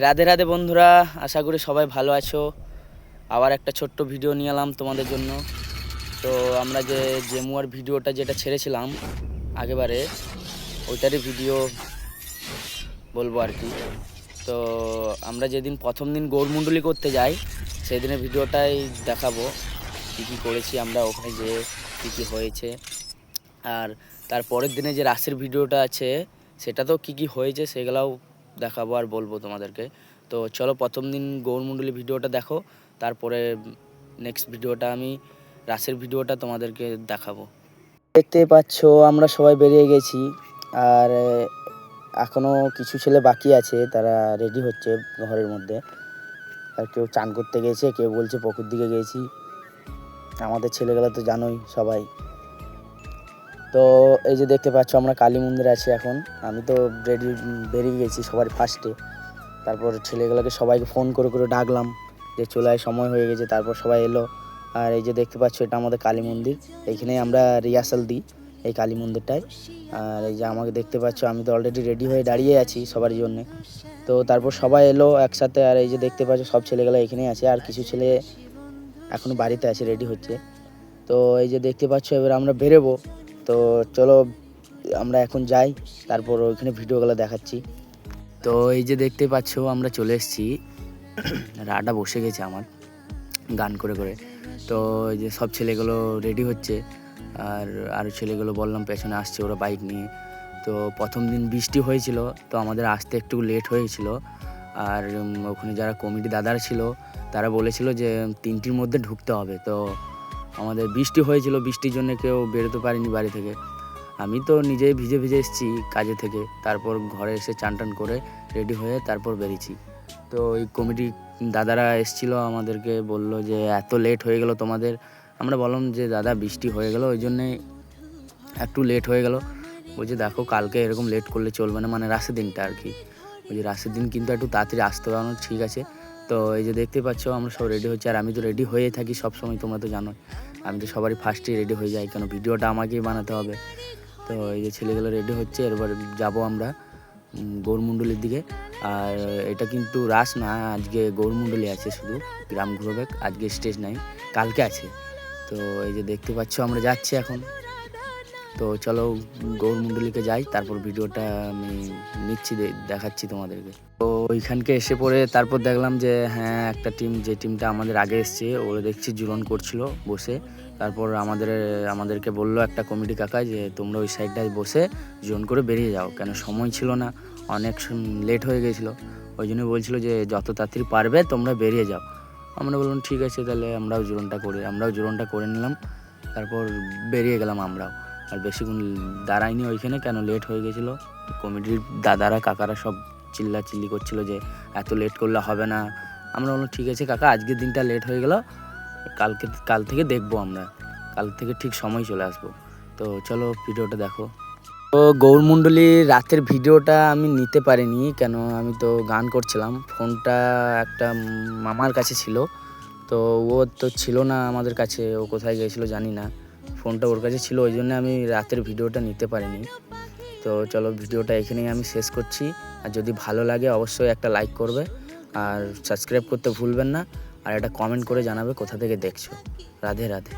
রাধে রাধে বন্ধুরা, আশা করি সবাই ভালো আছো। আবার একটা ছোট্ট ভিডিও নিয়ে এলাম তোমাদের জন্য। তো আমরা যে জেমুয়ার ভিডিওটা যেটা ছেড়েছিলাম আগেবারে, ওইটারই ভিডিও বলবো আর কি। তো আমরা যেদিন প্রথম দিন গৌরমণ্ডলী করতে যাই সেই দিনের ভিডিওটাই দেখাবো, কী কী করেছি আমরা ওখানে, যে কী কী হয়েছে। আর তার পরের দিনে যে রাসের ভিডিওটা আছে সেটা তো কী কী হয়েছে সেগুলোও দেখাবো আর বলবো তোমাদেরকে। তো চলো প্রথম দিন গৌরমণ্ডলী ভিডিওটা দেখো, তারপরে নেক্সট ভিডিওটা আমি রাসের ভিডিওটা তোমাদেরকে দেখাবো। দেখতেই পাচ্ছ আমরা সবাই বেরিয়ে গেছি, আর এখনও কিছু ছেলে বাকি আছে, তারা রেডি হচ্ছে ঘরের মধ্যে। আর কেউ চান করতে গেছে, কেউ বলছে পুকুর দিকে গেছি। আমাদের ছেলেগুলো তো জানোই সবাই। তো এই যে দেখতে পাচ্ছ আমরা কালী মন্দিরে আছি এখন। আমি তো রেডি বেরিয়ে গেছি সবার ফার্স্টে। তারপর ছেলেগুলোকে সবাইকে ফোন করে করে ডাকলাম যে চলে আয়, সময় হয়ে গেছে। তারপর সবাই এলো। আর এই যে দেখতে পাচ্ছ এটা আমাদের কালী মন্দির, এইখানেই আমরা রিহার্সাল দিই, এই কালী মন্দিরটায়। আর এই যে আমাকে দেখতে পাচ্ছ, আমি তো অলরেডি রেডি হয়ে দাঁড়িয়ে আছি সবার জন্যে। তো তারপর সবাই এলো একসাথে। আর এই যে দেখতে পাচ্ছ সব ছেলেগুলো এখানেই আছে, আর কিছু ছেলে এখনও বাড়িতে আছে, রেডি হচ্ছে। তো এই যে দেখতে পাচ্ছ এবার আমরা বেরোবো। তো চলো আমরা এখন যাই, তারপর ওইখানে ভিডিওগুলো দেখাচ্ছি। তো এই যে দেখতে পাচ্ছ আমরা চলে এসেছি, রাটা বসে গেছে আমার গান করে করে। তো এই যে সব ছেলেগুলো রেডি হচ্ছে, আর ছেলেগুলো বললাম পেছনে আসছে ওরা বাইক নিয়ে। তো প্রথম দিন বৃষ্টি হয়েছিল, তো আমাদের আসতে একটু লেট হয়েছিল। আর ওখানে যারা কমিটি দাদারা ছিল তারা বলেছিল যে 3টির মধ্যে ঢুকতে হবে। তো আমাদের বৃষ্টি হয়েছিল, বৃষ্টির জন্য কেউ বেরোতে পারিনি বাড়ি থেকে। আমি তো নিজেই ভিজে ভিজে এসেছি কাজে থেকে, তারপর ঘরে এসে চান টান করে রেডি হয়ে তারপর বেরিয়েছি। তো ওই কমিটি দাদারা এসেছিলো, আমাদেরকে বলল যে এত লেট হয়ে গেল তোমাদের। আমরা বললাম যে দাদা বৃষ্টি হয়ে গেল, ওই জন্যে একটু লেট হয়ে গেল। বলছে দেখো কালকে এরকম লেট করলে চলবে না, মানে রাসের দিনটা আর কি। ওই যে রাসের দিন কিন্তু একটু তাড়াতাড়ি আসতে পারো, ঠিক আছে। তো এই যে দেখতে পাচ্ছ আমরা সব রেডি হচ্ছি, আর আমি তো রেডি হয়েই থাকি সবসময়, তোমরা তো জানো। আমি তো সবারই ফার্স্টেই রেডি হয়ে যাই, কেন ভিডিওটা আমাকেই বানাতে হবে। তো এই যে ছেলেগুলো রেডি হচ্ছে, এরপর যাব আমরা গৌরমণ্ডলীর দিকে। আর এটা কিন্তু রাস না, আজকে গৌরমণ্ডলী আছে, শুধু গ্রাম ঘুরবে, আজকে স্টেজ নাই, কালকে আছে। তো এই যে দেখতে পাচ্ছ আমরা যাচ্ছি এখন। তো চলো গৌরমণ্ডলীকে যাই, তারপর ভিডিওটা আমি নিচ্ছি, দেখাচ্ছি তোমাদেরকে। তো ওইখানকে এসে পড়ে তারপর দেখলাম যে হ্যাঁ একটা টিম, যে টিমটা আমাদের আগে এসছে, ওরা দেখছি জুরন করছিল বসে। তারপর আমাদেরকে বললো একটা কমিটি কাকা যে তোমরা ওই সাইডটায় বসে জুরন করে বেরিয়ে যাও, কেন সময় ছিল না, অনেক লেট হয়ে গেছিলো। ওই জন্য বলছিল যে যত তাড়াতাড়ি পারবে তোমরা বেরিয়ে যাও। আমরা বললাম ঠিক আছে, তাহলে আমরাও জুরনটা করে নিলাম। তারপর বেরিয়ে গেলাম আমরাও। আর বেশিক্ষণ দাঁড়াইনি ওইখানে, কেন লেট হয়ে গেছিলো। কমিটির দাদারা কাকারা সব চিল্লি করছিল যে এত লেট করলে হবে না। আমরা বললাম ঠিক আছে কাকা, আজকের দিনটা লেট হয়ে গেল, কাল থেকে দেখবো, আমরা কাল থেকে ঠিক সময় চলে আসবো। তো চলো ভিডিওটা দেখো। তো গৌরমণ্ডলীর রাতের ভিডিওটা আমি নিতে পারিনি, কেন আমি তো গান করছিলাম, ফোনটা একটা মামার কাছে ছিল। তো ও তো ছিল না আমাদের কাছে, ও কোথায় গিয়েছিলো জানি না, ফোনটা ওর কাছে ছিল, ওই জন্য আমি রাতের ভিডিওটা নিতে পারিনি। তো চলো ভিডিওটা এখানেই আমি শেষ করছি। আর যদি ভালো লাগে অবশ্যই একটা লাইক করবে, আর সাবস্ক্রাইব করতে ভুলবেন না, আর একটা কমেন্ট করে জানাবে কোথা থেকে দেখছো। রাধে রাধে।